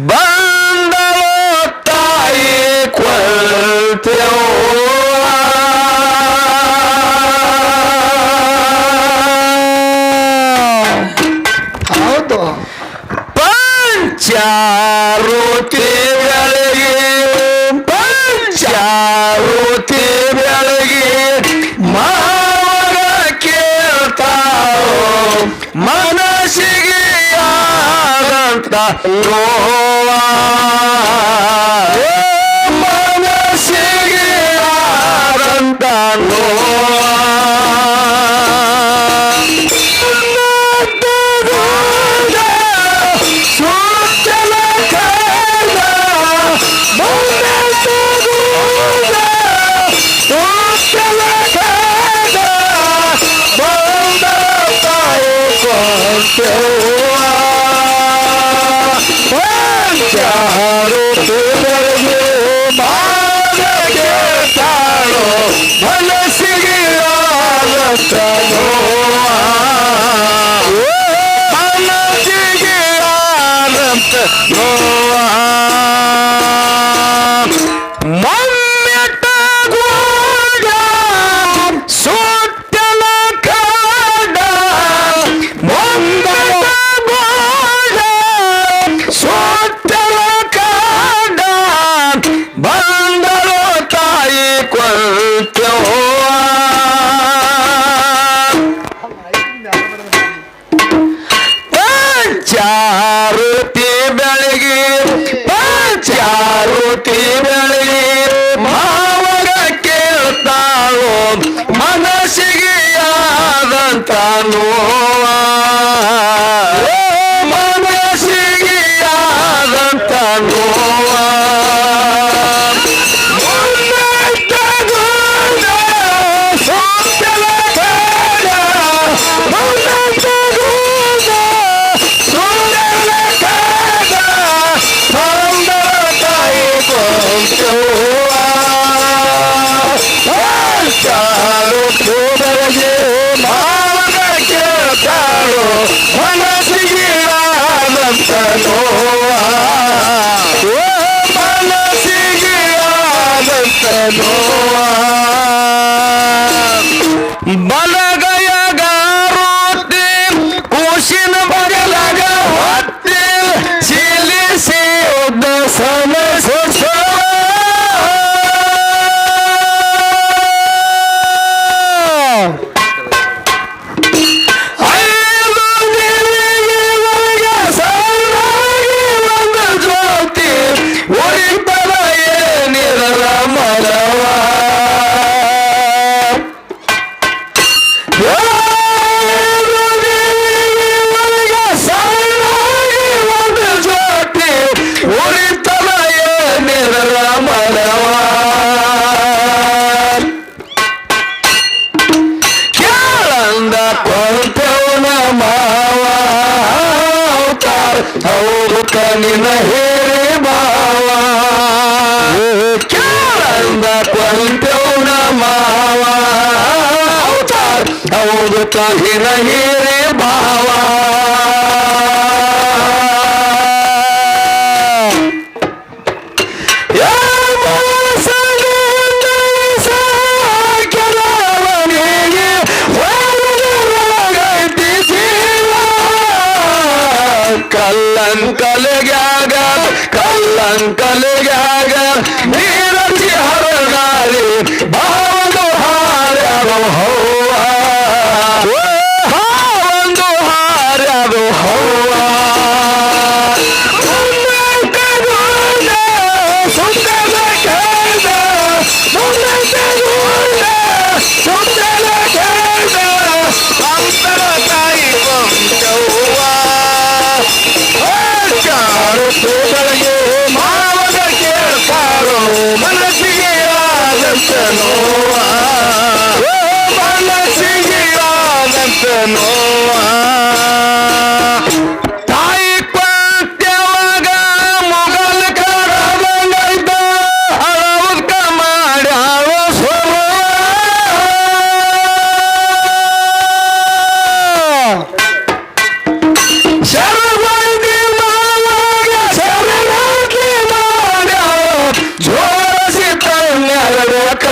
ಬಂದಳು ತಾಯಿ ಕೊಳ್ತೇವ ಹೌದು ಪಂಚಾರುತಿ ಬೆಳಗ್ಗೆ ಪಂಚಾರುತಿ ಬೆಳಗ್ಗೆ ಮಾವನ ಕೇಳ್ತಾರೋ ಮನಸ್ಸಿಗೆ ಆದಂತ ನೋವ ಮನಸ್ಸಿಗೆ ಆದಂತ ನೋವ ಮನಸ್ಸಿಗೆ ಆನಂದ ನೋವ ಮಮ್ಮೆಟ್ಟ ಗೋಡ ಸುತ್ತಲ ಕಾಡ ಮುಂದಲ ಗೋಡ ಸುತ್ತಲ ಕಾಡ ಬಂದಳು ತಾಯಿ ಕೊಳ್ತೇವ ಪಂಚಾರುತಿ ಬೆಳಗ್ಗೆ ಪಂಚಾರುತಿ ಬೆಳಗ್ಗೆ ಮಾವಗ ಕೇಳ್ತಾಳೋ ಮನಸ್ಸಿಗೆ ಆದಂತ ನೋವ ಮನಸ್ಸಿಗೆ ಆದಂತ ನೋವ ಮನಸ್ಸಿಗೆ ಆದಂತ ನೋವ ಮನಸ್ಸಿಗೆ ಆದಂತ ನೋವ ಬಲಗಯಗಾರೋತಿ ಕೂಸಿನ ಬಗಲಗ ಹೊತ್ತಿ ಸಿಲಿಸಿ ಉದ್ದ ಸಮಸ ನಿನ್ನ ಹೇರೆ ಬಾವ ಕೇಳಂದ ಕೊಂತೇವನ ಮಾವ ಹೌದು ಕಹಿನ ಹೇರೆ ಭಾವ ಕಲ್ಲಂಕಲೆಗ್ಯಾಗ ಕಲ್ಲಂಕಲೆಗ್ಯಾಗ ನೀರಜಿ ಹರಗಾರಿ ಭಾವನು ಹಾರ್ಯಾರು ಹೌವ ಭಾವಂದು ಹಾರ್ಯಾರು ಹೌವ ಸುಂದರ ಕೇಳ್ದ ಸುಂದರ ಕೇಳ್ದ ಅಂತರ ತಾಯಿ ಕೊಂಚವ್ವ ಚಾರುತಿ ಬೆಳಗ್ಗೆ ಮಾವಗ ಕೇಳ್ತಾರೋ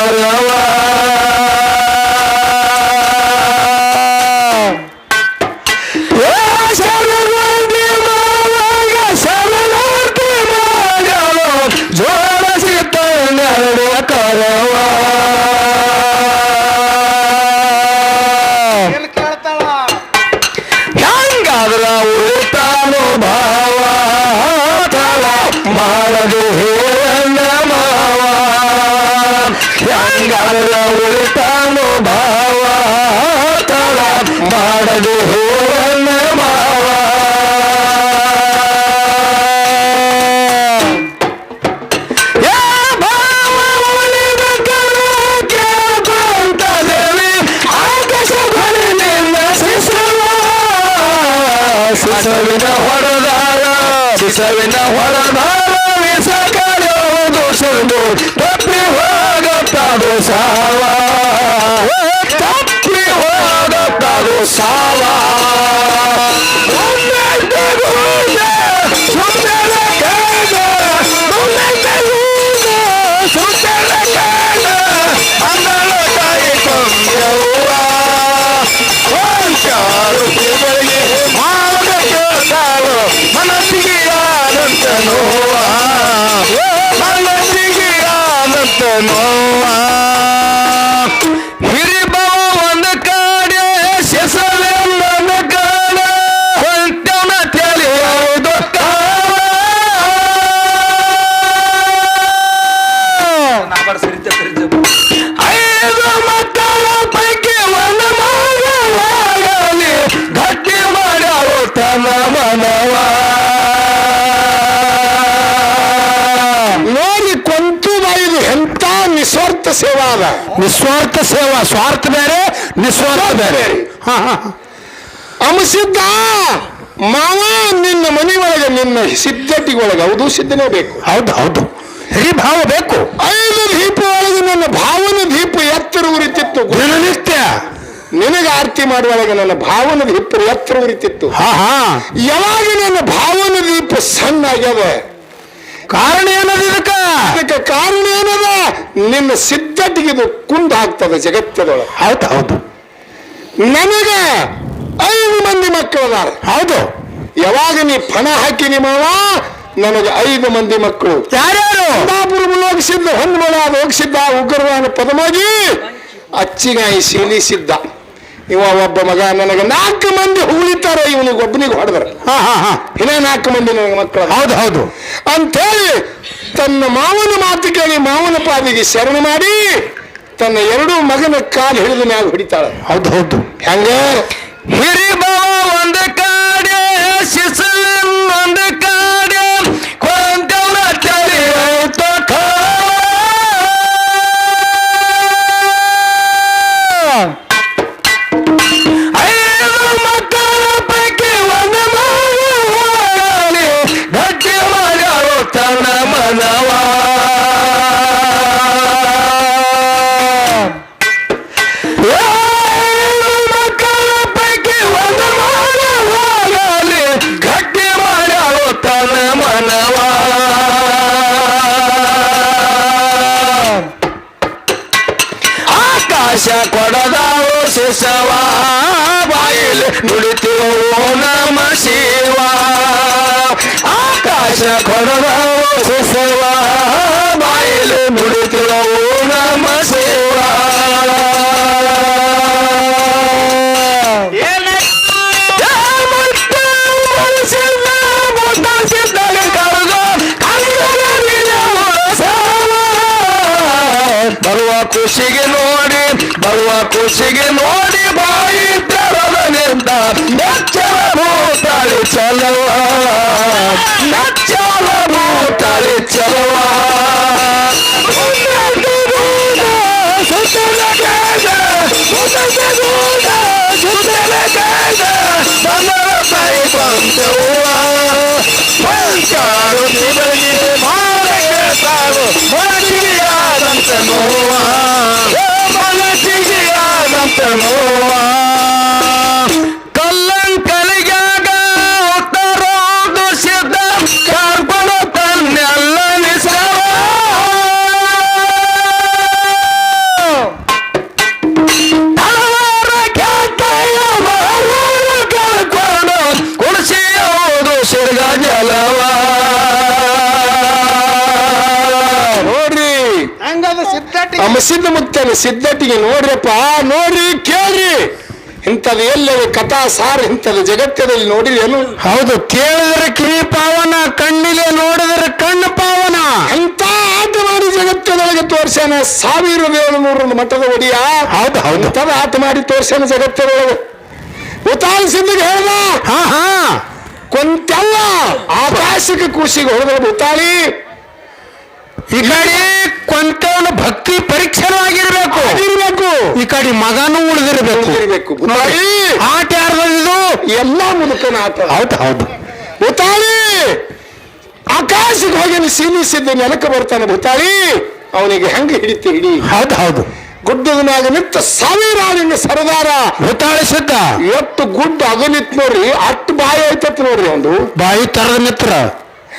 ಕರವ ಶರಣಿ ಮಾವಾಗ ಶರಣಾರ್ಥಿ ಮಾಡಲು ಜೋಡಿಸಿತ ನೆರಳು ಕರವ ಹೆಂಗಾದ್ರ ಉಳಿತಾನು ಭಾವ ತಳ ಮಾಡದು ಹೇಳಣ್ಣ ಮಾವ ಹೆಂಗಾದ್ರ ಉಳಿತಾನು ಭಾವ ತಳ ಮಾಡದು ಹೇಳಣ್ಣ ಮಾವ ಯಾ ಭಾವ ಉಳಿದ ಕರು ಕೇಳ್ಕೊಂತ ದೇವಿ ಆಕಾಶ ಬಳಿ ನಿನ್ನ ಶಿಸವಿನ ಹೊರದಾರ ಶಿಸವಿನ ಹೊರದಾರ ವಿಸಕರೋದು ಸುಂದು ತಪ್ಪಿ ಹೋಗುತ್ತದು ಸಾವ ತಪ್ಪಿ ಹೋಗುತ್ತದು ಸಾವ ಮನಸ್ಸಿಗೆ ಆನಂದ ನೋವ ಮನಸ್ಸಿಗೆ ಆನಂದ ನೋವ ಹಿರಿಬವ ಒಂದು ಕಾಡೆ ಶೆಸವೆಲ್ಲ ಕಾಡ ಹೊಂಟನ ತಿಳಿಯುವುದು ಐದು ಮಕ್ಕಳ ಪೈಕಿ ಒಂದು ಮಗವಾಗಲಿ ಗಟ್ಟಿ ಮಾಡ್ಯಾರು ತನ್ನ ಮನವ ನೋಡಿ ಕೊಂತು ಬಾಯಿದು ಎಂತ ನಿಸ್ವಾರ್ಥ ಸೇವಾ ಅದ ನಿಸ್ವಾರ್ಥ ಸೇವಾ ಸ್ವಾರ್ಥ ಬೇರೆ ನಿಸ್ವಾರ್ಥ ಬೇರೆ ಅಂಸಿದ್ದ ಮಾವ ನಿನ್ನ ಮನೆ ಒಳಗೆ ನಿನ್ನ ಸಿದ್ಧಟಿಗೊಳಗೆ ಹೌದು ಸಿದ್ಧನೇ ಬೇಕು ಹೌದು ಹೌದು ಹಿರಿಭಾವ ಬೇಕು 5 ದೀಪ ಒಳಗೆ ನನ್ನ ಭಾವನ ದೀಪ ಎತ್ತರ ಉರಿತಿತ್ತು ದಿನನಿತ್ಯ ನಿನಗೆ ಆರತಿ ಮಾಡುವಾಗ ನನ್ನ ಭಾವನ ದೀಪ ಎತ್ತರ ಉರಿತಿತ್ತು ಯಾವಾಗ ನನ್ನ ಭಾವನ ದೀಪ ಸಣ್ಣ ಆಗ್ಯದ ಕಾರಣ ಏನದ ಇದಕ್ಕೆ ಕಾರಣ ಏನದ ನಿನ್ನ ಸಿದ್ಧಟಿಗೆ ಇದು ಕುಂದು ಹಾಕ್ತದೆ ಜಗತ್ತದೊಳಗೆ ಹೌದು ಹೌದು ನನಗೆ 5 ಮಂದಿ ಮಕ್ಕಳದಾರ ಹೌದು ಯಾವಾಗ ನೀ ಪಣ ಹಾಕಿ ನಿಮ್ಮವ ನನಗೆ 5 ಮಂದಿ ಮಕ್ಕಳು ಯಾರ್ಯಾರು ಹೋಗಿಸಿದ್ದ ಹೊಂದ್ಮಳ ಹೋಗಿಸಿದ್ದ ಉಗ್ರವಾದ ಪದಮಾಗಿ ಅಚ್ಚಿಗಾಯಿ ಸೀಲಿಸಿದ್ದ ಇವ ಒಬ್ಬ ಮಗ ನನಗೆ 4 ಮಂದಿ ಉಳಿತಾರ ಇವನಿಗೆ ಒಬ್ಬನಿಗೆ ಹೊಡೆದ್ರ ಇನ್ನ 4 ಮಂದಿ ನನಗೆ ಮಕ್ಕಳು ಹೌದು ಹೌದು ಅಂತೇಳಿ ತನ್ನ ಮಾವನ ಮಾತು ಕೇಳಿ ಮಾವನ ಪಾದಿಗೆ ಶರಣ ಮಾಡಿ ತನ್ನ 2 ಮಗನ ಕಾಲು ಹಿಡಿದು ಮ್ಯಾಗ ಹೊಡಿತಾಳೆ ಹೌದು ಹೌದು ಹೆಂಗ ಹಿರಿಬವ ಒಂದು ಕಾಡೆ ಶಿಸಲ್ ಒಂದು ಕಾಡೆ ಕೊಂದವನ ತಿಳಿಯುತ್ತ ಆಕಾಶ ಕೊಡದಾವು ಶಿಶವ ಬಾಯಿಲಿ ನುಡಿತಿರುವು ನಮ ಶಿವ ಆಕಾಶ ಕೊಡದಾವು ಶಿಶವ ಬಾಯಿಲಿ ನುಡಿತಿರುವು ನಮ ಶಿವ ಬರುವ ಖುಷಿಗೆ ನೋಡಿ ಬಾಯಿ ತೆರವನಿಂದ ನೆಚ್ಚಲ ಭೂತಾಳಿ ಚಲವ ನೆಚ್ಚಲ ಭೂತಾಳಿ ಚಲವ ತಾಯಿ ಬಂದವ್ವ ಪಂಚಾರು ನಿಮಗೆ ಮಾಡಕ್ಕೆ ತಾವು ಮನಸ್ಸಿಗೆಯಾದಂತ ನೋವ ಮನಸ್ಸಿಗೆಯಾದಂತ ನೋವ ಕಲ್ಲಂಕಲಿಗಾಗ ಉತ್ತರೋದು ಸಿದ್ಧ ಕಾರ್ಬಣ ತನ್ನೆಲ್ಲ ನಿಸವ ಪ್ರಸಿದ್ಧ ಮುತ್ತನ ಸಿದ್ಧಟಿಗೆ ನೋಡ್ರಪ್ಪ, ನೋಡ್ರಿ ಕೇಳ್ರಿ, ಇಂಥದ್ದು ಎಲ್ಲವೇ ಕಥಾ ಸಾರ ಇಂಥದ್ದು ಜಗತ್ತದಲ್ಲಿ ನೋಡಿರೇನು? ಹೌದು, ಕೇಳಿದ್ರೆ ಕಿವಿ ಪಾವನ, ಕಣ್ಣಿಲೆ ನೋಡಿದ್ರೆ ಕಣ್ಣು ಪಾವನ. ಅಂತ ಆಟ ಮಾಡಿ ಜಗತ್ತದೊಳಗೆ ತೋರ್ಸ್ಯಾನ 1700 ಮಠದ ಒಡಿಯ. ಹೌದು ಹೌದು, ಇಂಥದ್ದು ಆಟ ಮಾಡಿ ತೋರ್ಸ್ಯಾನ ಜಗತ್ತದೊಳಗೆ. ಉತ್ತಾಳ ಸಿದ್ಧಿಗೆ ಹೇಳ್ದ, ಹಾ ಹಾ, ಕೊಂತೆಲ್ಲ ಆಕಾಶಕ್ಕೆ ಕೂಸಿಗೆ ಹೊಡೆದ್ರೆ ಭೂತಾಳಿ. ಈ ಕಡೆ ಕೊಂತವನ ಭಕ್ತಿ ಪರೀಕ್ಷಣವಾಗಿರ್ಬೇಕು, ಈ ಕಡೆ ಮಗನೂ ಉಳಿದಿರ್ಬೇಕು. ಆಟ ಯಾರ್ದು? ಎಲ್ಲ ಮುದುಕನ ಆಟ. ಹೌದು ಹೌದು, ಭೂತಾಳಿ ಆಕಾಶಕ್ಕೆ ಹೋಗಿ ಸೀನಿಸಿದ್ದ ನೆಲಕ್ಕೆ ಬರ್ತಾನೆ ಭೂತಾಳಿ. ಅವನಿಗೆ ಹೆಂಗೆ ಹಿಡಿ. ಹೌದು ಹೌದು, ಗುಡ್ಡದ ಮ್ಯಾಗ ನಿಂತ ಸಾವಿರಾರಿನ ಸರದಾರ ಭೂತಾಳಿ ಸಿದ್ಧ. ಎಷ್ಟು ಗುಡ್ಡ ಅಗಲಿತ್ ನೋಡ್ರಿ, ಅಷ್ಟು ಬಾಯಿ ಐತತ್ ನೋಡ್ರಿ. ಒಂದು ಬಾಯಿ ತರದ ಮಿತ್ರ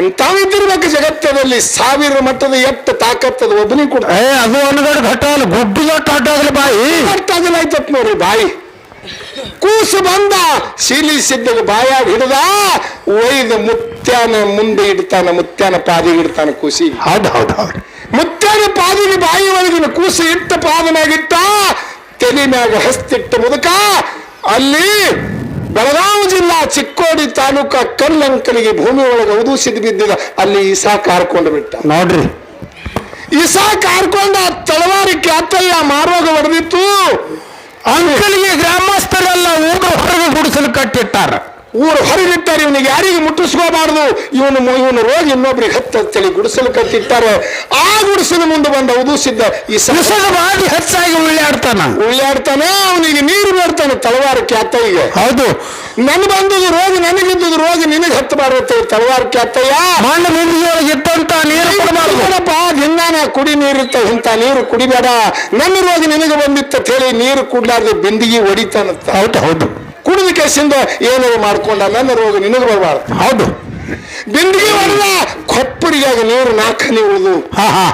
ಎಂತಾವಿದ್ದಿರ್ಬೇಕು ಜಗತ್ತದಲ್ಲಿ. 1000 ಮಟ್ಟದ ಎಷ್ಟು ತಾಕತ್ತದ ಒಬ್ಬನಿಗೆ ಕೊಡ. ಅದು ಅನುಗಡ ಘಟ್ಟ ಅಲ್ಲ, ಗುಡ್ಡದ ಟಾಟಾಗಲಿ ಬಾಯಿ ಅಷ್ಟಾಗಲ್ಲ ಐತತ್ ನೋಡ್ರಿ ಬಾಯಿ. ಕೂಸು ಬಂದ ಶೀಲಿಸಿದ್ದಾಗ ಬಾಯಾಗ ಹಿಡ್ದ, ಒಯ್ದ ಮುತ್ಯಾನ ಮುಂದೆ ಇಡ್ತಾನ, ಮುತ್ಯಾನ ಪಾದಿಗೆ ಇಡ್ತಾನ ಕೂಸಿ. ಹೌದು ಹೌದು ಹೌದು, ಮುತ್ಯಾನ ಪಾದಿಗೆ ಬಾಯಿ ಒಳಗಿನ ಕೂಸು ಇಟ್ಟ ಪಾದನಾಗಿಟ್ಟ, ತಲೆ ಮ್ಯಾಗ ಹಸ್ತಿಟ್ಟ ಮುದುಕ. ಅಲ್ಲಿ ಬೆಳಗಾವಿ ಜಿಲ್ಲಾ ಚಿಕ್ಕೋಡಿ ತಾಲೂಕ ಕಲ್ಲಂಕಲಿಗೆ ಭೂಮಿ ಒಳಗೆ ಔದೂಸಿದ್ ಬಿದ್ದಿದ. ಅಲ್ಲಿ ಈಸಾ ಕಾರ್ಕೊಂಡು ಬಿಟ್ಟ ನೋಡ್ರಿ. ಈಸಾ ಕಾರ್ಕೊಂಡ ತಳವಾರಕ್ಕೆ ಅತ್ತಯ್ಯ ಮಾರೋಗ ಹೊಡೆದಿತ್ತು. ಅಂಕಲಿಗೆ ಗ್ರಾಮಸ್ಥರೆಲ್ಲ ಊರು ಹೊರಗೆ ಗುಡಿಸಲು ಕಟ್ಟಿಟ್ಟಾರ. ಊರು ಹೊರಗಿಟ್ಟಾರೆ, ಇವನಿಗೆ ಯಾರಿಗೆ ಮುಟ್ಟಿಸ್ಕೋಬಾರ್ದು, ಇವನು ರೋಗ ಇನ್ನೊಬ್ರಿಗೆ ಹತ್ತಲಿ ಗುಡಿಸಲು ಕಟ್ಟಿಟ್ಟಾರೆ. ಆ ಗುಡಿಸಲು ಮುಂದೆ ಬಂದ ಉದುಸಿದ್ದ ಈ ಸಲಸದ ಬಾಡಿ ಹೆಚ್ಚಾಗಿ ಉಳ್ಳಾಡ್ತಾನೆ. ಅವನಿಗೆ ನೀರು ಬೇಡ್ತಾನೆ ತಳವಾರಕ್ಕೆ ಅತ್ತಯ್ಯ. ಹೌದು, ನನ್ ಬಂದದು ರೋಗ, ನನಗಿದ್ದದು ರೋಗ ನಿನಗೆ ಹತ್ತಬಾರ್ದು ತಳವಾರಕ್ಕೆ ಅತ್ತಯ್ಯ. ಮಣ್ಣು ಇತ್ತಂತ ನೀರು ಕೊಡಬಾರ್ದಪ್ಪ, ಭಿನ್ನಾನ ಕುಡಿ ನೀರಿತ್ತ, ಇಂಥ ನೀರು ಕುಡಿಬೇಡ. ನನ್ನ ರೋಗ ನಿನಗೆ ಬಂದಿತ್ತ ಹೇಳಿ ನೀರು ಕುಡ್ಲಾರ್ದೆ ಬಿಂದಿಗೆ ಹೊಡಿತಾನಂತ. ಹೌದು ಹೌದು, ಕುಡಿದ ಕೇಸಿಂದ ಏನಾದ್ರು ಮಾಡ್ಕೊಂಡ, ನನ್ನ ರೋಗ ನಿನಗೆ ಬರಬಾರ್ದು. ಹೌದು, ಬಿಂದಿಗೆ ಹೊಡೆದ, ಕೊಪ್ಪರಿಗಾಗಿ ನೀರು 4 ಹನಿ ಉಳಿದು. ಹಾ ಹಾ,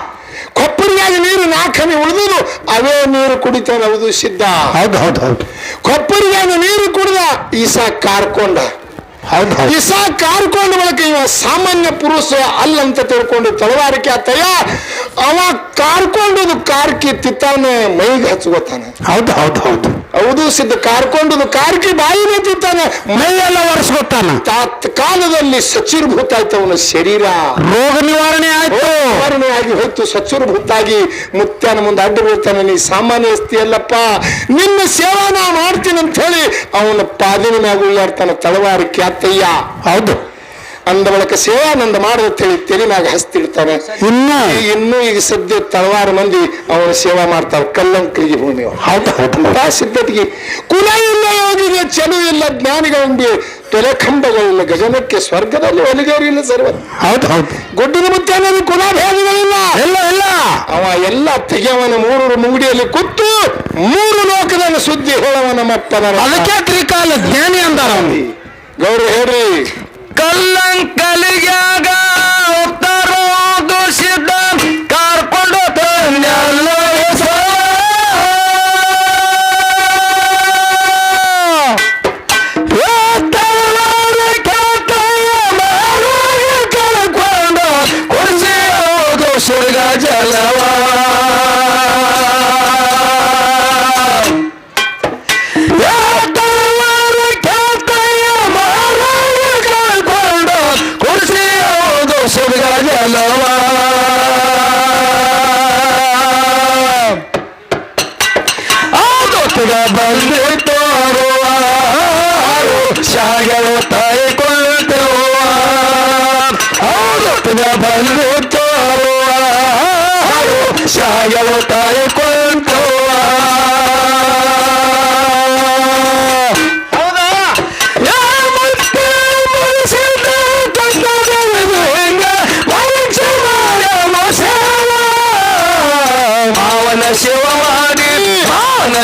ಕೊಪ್ಪರಿಗಾಗಿ ನೀರು 4 ಹನಿ ಉಳಿದು ಅವೇ ನೀರು ಕುಡಿತಾನೆ ಹೌದು ಸಿದ್ಧ. ಹೌದು ಹೌದು ಹೌದು, ಕೊಪ್ಪರಿಗಾಗಿ ನೀರು ಕುಡಿದ ಈಸಾ ಕಾರ್ಕೊಂಡ. ಹೌದು ಹೌದು, ಈಸಾ ಕಾರ್ಕೊಂಡ ಬಳಕ ಇವ ಸಾಮಾನ್ಯ ಪುರುಷ ಅಲ್ಲಂತ ತಿಳ್ಕೊಂಡು ತಳವಾರಕ್ಕೆ ಆತಯ್ಯ. ಅವ ಕಾರ್ಕೊಂಡದು ಕಾರ್ಕಿ ತಿತ್ತಾನೆ ಮೈಗೆ ಹಚ್ಕೋತಾನೆ. ಹೌದು ಹೌದು ಹೌದು ಹೌದು ಸಿದ್ಧ, ಕಾರ್ಕೊಂಡದು ಕಾರ್ಕಿ ಬಾಯಿನೇ ತಿತ್ತಾನೆ, ಮೈಯೆಲ್ಲ ಒರೆಸ್ಕೊತಾನ. ಕಾಲದಲ್ಲಿ ಸಚಿರ್ಭೂತ ಆಯ್ತು ಅವನ ಶರೀರ, ರೋಗ ನಿವಾರಣೆ ಆಯ್ತು, ನಿವಾರಣೆ ಆಗಿ ಹೋಯ್ತು. ಸಚಿರ್ಭೂತಾಗಿ ಮುತ್ಯಾನ ಮುಂದೆ ಅಡ್ಡ ಬೀಳ್ತಾನೆ. ನೀ ಸಾಮಾನ್ಯ ಅಸ್ತಿ ಅಲ್ಲಪ್ಪ, ನಿನ್ನ ಸೇವಾ ನಾ ಮಾಡ್ತೀನಿ ಅಂತ ಹೇಳಿ ಅವನ ಪಾದಿನ ಮ್ಯಾಗ ಉಳ್ಳಾಡ್ತಾನ ತಳವಾರಕ್ಕೆ ಅತ್ತಯ್ಯ. ಹೌದು, ಅಂದ ಬಳಕ ಸೇವಾನಂದ ಮಾಡದಂತ ಹೇಳಿ ತೆರಿ ಮ್ಯಾಗ ಹಸ್ತಿಡ್ತಾನೆ. ಇನ್ನು ಈಗ ಸದ್ಯ ತಳವಾರ ಮಂದಿ ಅವನ ಸೇವಾ ಮಾಡ್ತಾವ ಕಲ್ಲಂಕಲಿಗೆ ಭೂಮಿ. ಹೌದು ಹೌದು, ಸಿದ್ಧತೆಗೆ ಕುಲ ಇಲ್ಲ, ಯೋಗಿಗೆ ಚಲು ಇಲ್ಲ, ಜ್ಞಾನಿಗಳಿಗೆ ತೊಲೆಖಂಬಗಳಿಲ್ಲ, ಗಗನಕ್ಕೆ ಸ್ವರ್ಗದಲ್ಲಿ ಒಲಿಗೇರಿ ಇಲ್ಲ ಸರ್ವ. ಹೌದು ಹೌದು, ಗುಡ್ಡಿನ ಮುತ್ಯಾನ ಕುಲ ಭೇದಗಳಿಲ್ಲ, ಇಲ್ಲ ಇಲ್ಲ. ಅವ ಎಲ್ಲ ತೆಗೆಯವನ 3 ಮುಂಗುಡಿಯಲ್ಲಿ ಕೂತು 3 ಲೋಕದಲ್ಲಿ ಸುದ್ದಿ ಹೇಳವನ ಮತ್ತನ. ಅದಕ್ಕೆ ತ್ರಿಕಾಲ ಜ್ಞಾನಿ ಅಂದಾರ. ಗೌರಿ ಹೇಳ್ರಿ, ಕಲ್ಲಂಕಲಿಗ್ಯಾಗ ಉತ್ತರೋ ದೂಷಿತ ಕಾರ್ಕೊಂಡು ತಂದೆಲ್ಲ ಕಳ್ಕೊಂಡು ಕುಡಿಸಿ ಹೋದು ಸುರ್ಗ ಜಲವ. ಬಂದು ತೋರುವ ಶಾಗಳು ತಾಯಿ ಕೊಳ್ಳುವ, ಬಂದು ತೋರುವ ಶಾಗಳು ತಾಯಿ ಕೊಳ್ಳುವ.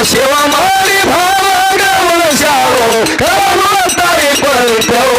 ಶಿವ ಮಾಡಿ ಭಾವ ಶಾವು ತಾಯಿ ಕೊಳ್ತೇವ.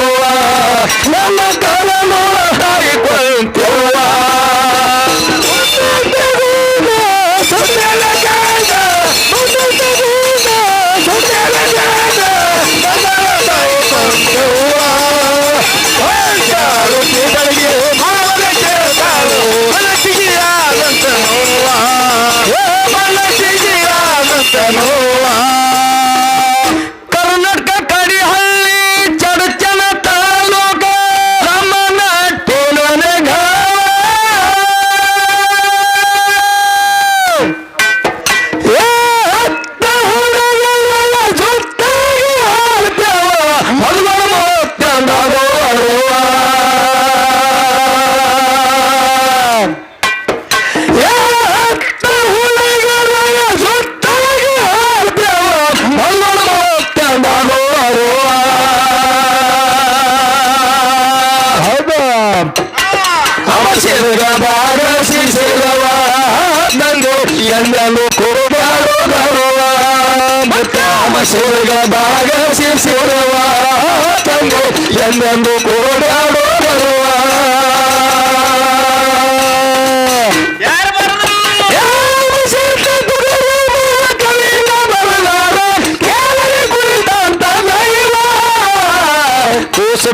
ಎಂದೆಂದು ಕೂಡಾಡೋ ಗೌರವ ಮುತ್ತಾಮ ಶಿವಗದಾಗ ಶಿರವ ತಂದೆ ಎಂದೆಂದು ಕೂಡಾಡೋ ಗೌರವ ಕೋಸ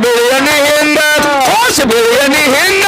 ಬೆಳೆಯನಿ ಹಿಂದ